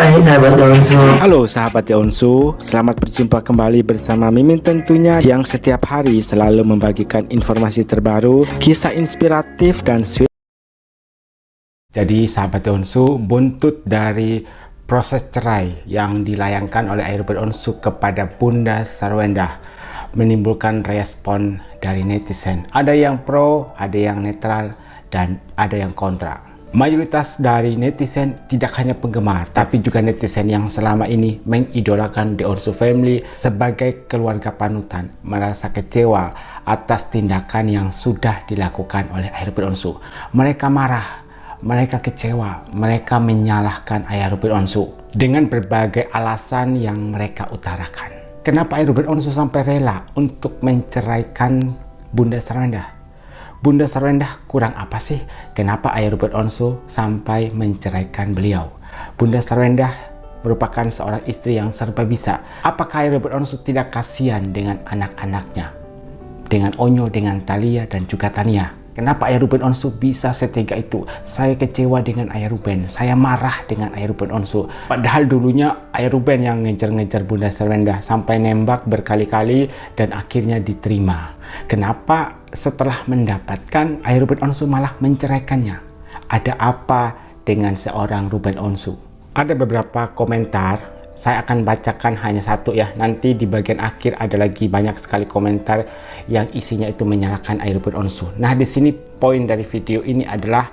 Hai sahabat Onsu. Halo sahabat Onsu, selamat berjumpa kembali bersama Mimin tentunya yang setiap hari selalu membagikan informasi terbaru, kisah inspiratif dan sweet. Jadi sahabat Onsu, buntut dari proses cerai yang dilayangkan oleh Airubert Onsu kepada Bunda Sarwendah menimbulkan respon dari netizen. Ada yang pro, ada yang netral, dan ada yang kontra. Mayoritas dari netizen tidak hanya penggemar, tapi juga netizen yang selama ini mengidolakan The Onsu Family sebagai keluarga panutan, merasa kecewa atas tindakan yang sudah dilakukan oleh Airubert Onsu. Mereka marah, mereka kecewa, mereka menyalahkan Airubert Onsu dengan berbagai alasan yang mereka utarakan. Kenapa Airubert Onsu sampai rela untuk menceraikan Bunda Sarwendah? Bunda Sarwendah kurang apa sih? Kenapa Airubert Onsu sampai menceraikan beliau? Bunda Sarwendah merupakan seorang istri yang serba bisa. Apakah Airubert Onsu tidak kasihan dengan anak-anaknya? Dengan Onyo, dengan Thalia, dan juga Tania. Kenapa Airubert Onsu bisa setega itu? Saya kecewa dengan Airubert, saya marah dengan Airubert Onsu. Padahal dulunya Airubert yang ngejar-ngejar Bunda Sarwendah sampai nembak berkali-kali dan akhirnya diterima. Kenapa setelah mendapatkan Airubert Onsu malah menceraikannya? Ada apa dengan seorang Ruben Onsu? Ada beberapa komentar. Saya akan bacakan hanya satu ya. Nanti di bagian akhir ada lagi banyak sekali komentar yang isinya itu menyalahkan Airubert Onsu. Nah, di sini poin dari video ini adalah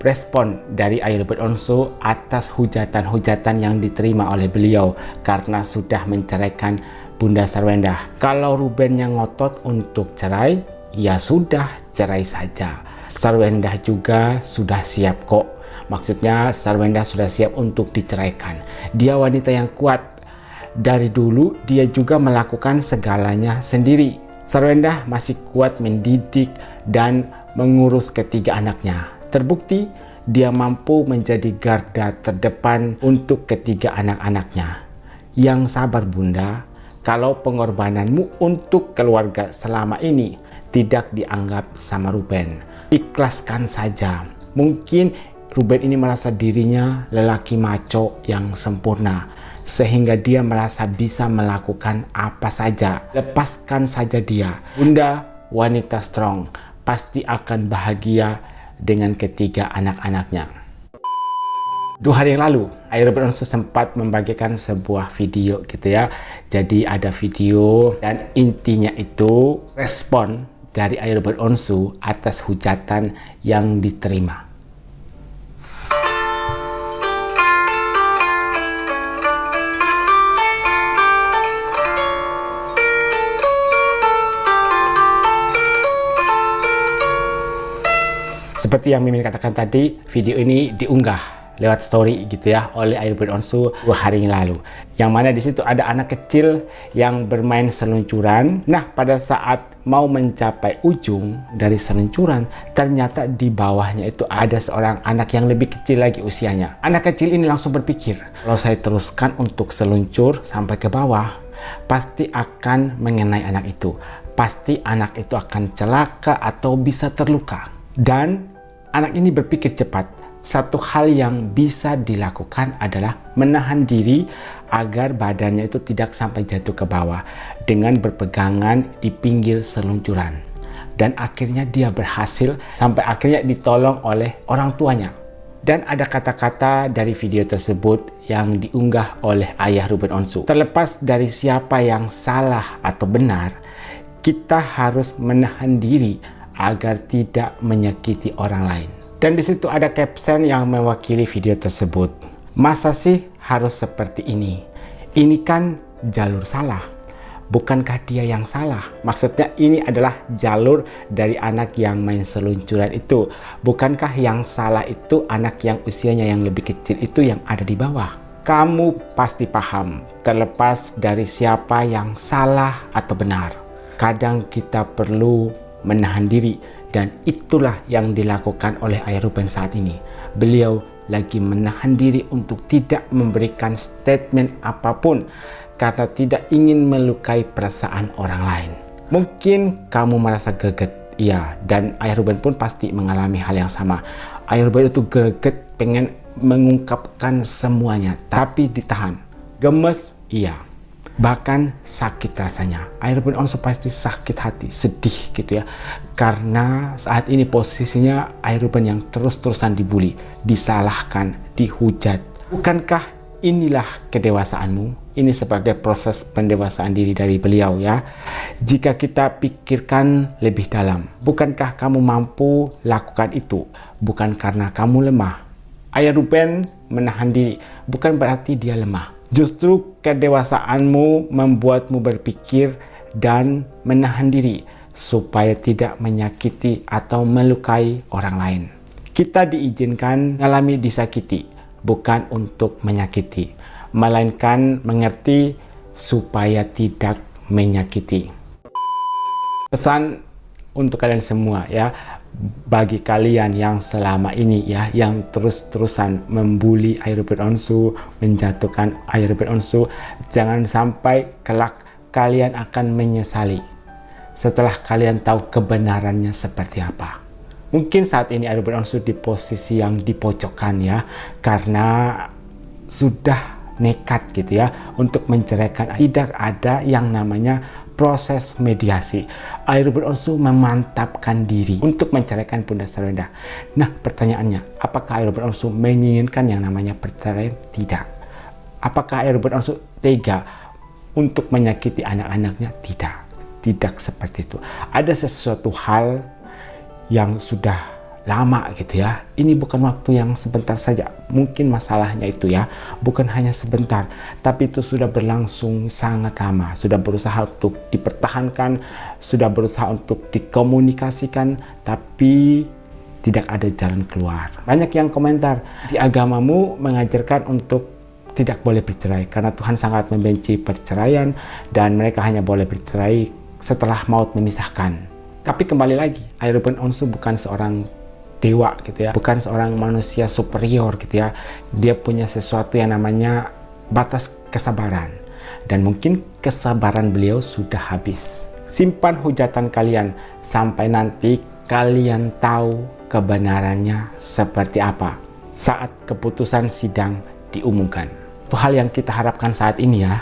respon dari Airubert Onsu atas hujatan-hujatan yang diterima oleh beliau karena sudah menceraikan Bunda Sarwendah. Kalau Ruben yang ngotot untuk cerai, ya sudah, cerai saja. Sarwendah juga sudah siap kok. Maksudnya Sarwendah sudah siap untuk diceraikan. Dia wanita yang kuat. Dari dulu dia juga melakukan segalanya sendiri. Sarwendah masih kuat mendidik dan mengurus ketiga anaknya. Terbukti dia mampu menjadi garda terdepan untuk ketiga anak-anaknya. Yang sabar Bunda, kalau pengorbananmu untuk keluarga selama ini tidak dianggap sama Ruben. Ikhlaskan saja. Mungkin Ruben ini merasa dirinya lelaki maco yang sempurna, sehingga dia merasa bisa melakukan apa saja. Lepaskan saja dia. Bunda wanita strong, pasti akan bahagia dengan ketiga anak-anaknya. 2 hari yang lalu, Airubert Onsu sempat membagikan sebuah video gitu ya. Jadi ada video dan intinya itu respon dari Airubert Onsu atas hujatan yang diterima. Seperti yang Mimin katakan tadi, video ini diunggah lewat story gitu ya oleh Airubert Onsu 2 hari yang lalu. Yang mana di situ ada anak kecil yang bermain seluncuran. Nah, pada saat mau mencapai ujung dari seluncuran, ternyata di bawahnya itu ada seorang anak yang lebih kecil lagi usianya. Anak kecil ini langsung berpikir, kalau saya teruskan untuk seluncur sampai ke bawah, pasti akan mengenai anak itu. Pasti anak itu akan celaka atau bisa terluka. Dan anak ini berpikir cepat. Satu hal yang bisa dilakukan adalah menahan diri agar badannya itu tidak sampai jatuh ke bawah dengan berpegangan di pinggir seluncuran. Dan akhirnya dia berhasil sampai akhirnya ditolong oleh orang tuanya. Dan ada kata-kata dari video tersebut yang diunggah oleh ayah Ruben Onsu. Terlepas dari siapa yang salah atau benar, kita harus menahan diri agar tidak menyakiti orang lain. Dan di situ ada caption yang mewakili video tersebut. Masa sih harus seperti ini? Ini kan jalur salah. Bukankah dia yang salah? Maksudnya ini adalah jalur dari anak yang main seluncuran itu. Bukankah yang salah itu anak yang usianya yang lebih kecil itu yang ada di bawah? Kamu pasti paham, terlepas dari siapa yang salah atau benar. Kadang kita perlu menahan diri. Dan itulah yang dilakukan oleh Airubert saat ini. Beliau lagi menahan diri untuk tidak memberikan statement apapun karena tidak ingin melukai perasaan orang lain. Mungkin kamu merasa greget, iya, dan Airubert pun pasti mengalami hal yang sama. Airubert itu greget pengen mengungkapkan semuanya, tapi ditahan. Gemes, iya. Bahkan sakit rasanya. Aeroplane Onsu pasti sakit hati, sedih gitu ya. Karena saat ini posisinya Aeroplane yang terus-terusan dibully, disalahkan, dihujat. Bukankah inilah kedewasaanmu? Ini sebagai proses pendewasaan diri dari beliau ya. Jika kita pikirkan lebih dalam, bukankah kamu mampu lakukan itu? Bukan karena kamu lemah. Aeroplane menahan diri, bukan berarti dia lemah. Justru kedewasaanmu membuatmu berpikir dan menahan diri supaya tidak menyakiti atau melukai orang lain. Kita diizinkan mengalami disakiti, bukan untuk menyakiti, melainkan mengerti supaya tidak menyakiti. Pesan untuk kalian semua ya, bagi kalian yang selama ini ya, yang terus-terusan membuli Aeroplane Onsu, menjatuhkan Aeroplane Onsu, jangan sampai kelak kalian akan menyesali setelah kalian tahu kebenarannya seperti apa. Mungkin saat ini Aeroplane Onsu di posisi yang dipojokkan ya, karena sudah nekat gitu ya untuk menceraikan. Tidak ada yang namanya proses mediasi. Aeroplane Onsu memantapkan diri untuk menceraikan Bunda Sarwenda. Nah, pertanyaannya, apakah Aeroplane Onsu menginginkan yang namanya perceraian? Tidak. Apakah Aeroplane Onsu tega untuk menyakiti anak-anaknya? Tidak. Tidak seperti itu. Ada sesuatu hal yang sudah lama gitu ya. Ini bukan waktu yang sebentar saja. Mungkin masalahnya itu ya, bukan hanya sebentar, tapi itu sudah berlangsung sangat lama. Sudah berusaha untuk dipertahankan, sudah berusaha untuk dikomunikasikan, tapi tidak ada jalan keluar. Banyak yang komentar, di agamamu mengajarkan untuk tidak boleh bercerai karena Tuhan sangat membenci perceraian dan mereka hanya boleh bercerai setelah maut memisahkan. Tapi kembali lagi, Aeroplane Onsu bukan seorang dewa gitu ya, bukan seorang manusia superior gitu ya. Dia punya sesuatu yang namanya batas kesabaran, dan mungkin kesabaran beliau sudah habis. Simpan hujatan kalian sampai nanti kalian tahu kebenarannya seperti apa saat keputusan sidang diumumkan. Itu hal yang kita harapkan saat ini ya.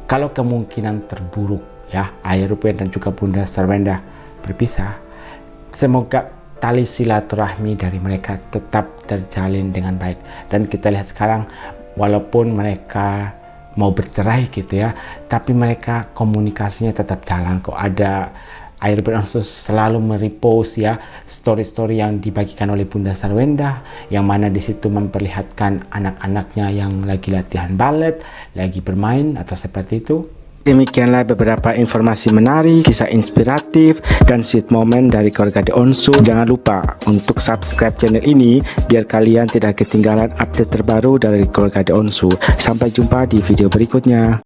Kalau kemungkinan terburuk ya, Aeroplane dan juga Bunda Sarwenda berpisah, semoga tali silaturahmi dari mereka tetap terjalin dengan baik. Dan kita lihat sekarang, walaupun mereka mau bercerai gitu ya, tapi mereka komunikasinya tetap jalan kok. Ada Aeroplane Onsu selalu merepost ya story-story yang dibagikan oleh Bunda Sarwenda, yang mana di situ memperlihatkan anak-anaknya yang lagi latihan balet, lagi bermain atau seperti itu. Demikianlah beberapa informasi menarik, kisah inspiratif, dan sweet moment dari keluarga The Onsu. Jangan lupa untuk subscribe channel ini biar kalian tidak ketinggalan update terbaru dari keluarga The Onsu. Sampai jumpa di video berikutnya.